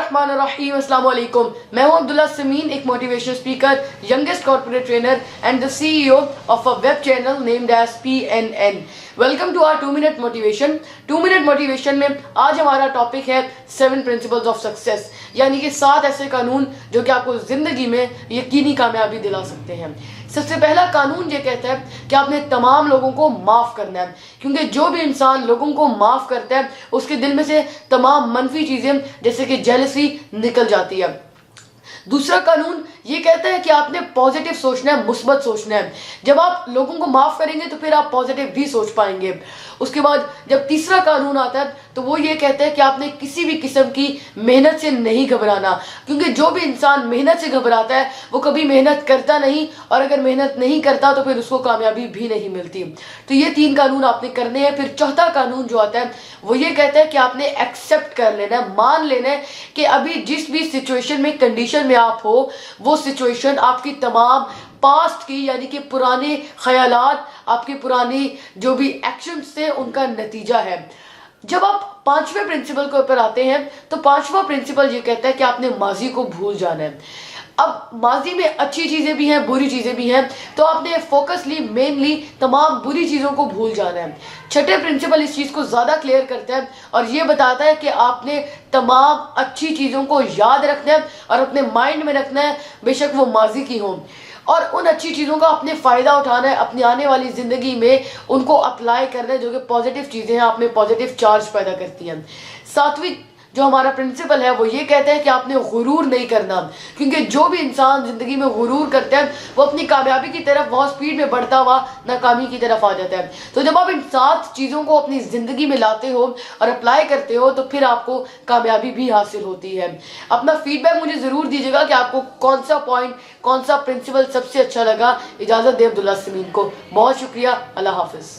बिस्मिल्लाहिर्रहमानिर्रहीम, अस्सलाम वालेकुम। मैं हूं अब्दुल्ला समीन, एक motivational speaker, youngest corporate trainer and the CEO of a web channel named as PNN। Welcome to our 2 minute motivation. 2 minute motivation में आज हमारा टॉपिक है 7 प्रिंसिपल्स ऑफ सक्सेस, यानी कि 7 ऐसे कानून जो कि आपको जिंदगी में यकीनी कामयाबी दिला सकते हैं। सबसे पहला कानून ये कहता है कि आपने तमाम लोगों को माफ़ करना है, क्योंकि जो भी इंसान लोगों को माफ़ करता है उसके दिल में से तमाम मनफी चीज़ें जैसे कि जेलसी निकल जाती है। दूसरा कानून ये कहता है कि आपने पॉजिटिव सोचना है, मुस्बत सोचना है। जब आप लोगों को माफ़ करेंगे तो फिर आप पॉजिटिव भी सोच पाएंगे। उसके बाद जब तीसरा कानून आता है तो वो ये कहता है कि आपने किसी भी किस्म की मेहनत से नहीं घबराना, क्योंकि जो भी इंसान मेहनत से घबराता है वो कभी मेहनत करता नहीं, और अगर मेहनत नहीं करता तो फिर उसको कामयाबी भी नहीं मिलती। तो ये 3 कानून आपने करने हैं। फिर चौथा कानून जो आता है वो ये कहता है कि आपने एक्सेप्ट कर लेना है, मान लेना है कि अभी जिस भी सिचुएशन में, कंडीशन में आप हो, वो सिचुएशन आपकी तमाम पास्ट की यानी कि पुराने ख्यालात, आपके पुराने जो भी एक्शंस थे उनका नतीजा है। जब आप 5वें प्रिंसिपल के ऊपर आते हैं तो 5वां प्रिंसिपल ये कहता है कि आपने माजी को भूल जाना है। अब माजी में अच्छी चीज़ें भी हैं, बुरी चीज़ें भी हैं, तो आपने फोकसली मेनली तमाम बुरी चीज़ों को भूल जाना है। छठे प्रिंसिपल इस चीज़ को ज़्यादा क्लियर करता है और ये बताता है कि आपने तमाम अच्छी चीज़ों को याद रखना है और अपने माइंड में रखना है, बेशक वो माजी की हों, और उन अच्छी चीज़ों का अपने फ़ायदा उठाना है, अपनी आने वाली ज़िंदगी में उनको अप्लाई करना है, जो कि पॉजिटिव चीज़ें हैं, आप में पॉजिटिव चार्ज पैदा करती हैं। 7वीं जो हमारा प्रिंसिपल है वो ये कहता है कि आपने गुरूर नहीं करना, क्योंकि जो भी इंसान ज़िंदगी में गुरूर करता है वो अपनी कामयाबी की तरफ बहुत स्पीड में बढ़ता हुआ नाकामी की तरफ आ जाता है। तो जब आप इन 7 चीज़ों को अपनी ज़िंदगी में लाते हो और अप्लाई करते हो तो फिर आपको कामयाबी भी हासिल होती है। अपना फीडबैक मुझे ज़रूर दीजिएगा कि आपको कौन सा पॉइंट, कौन सा प्रिंसिपल सबसे अच्छा लगा। इजाज़त दे अब्दुल्ला समीन को। बहुत शुक्रिया। अल्लाह हाफिज़।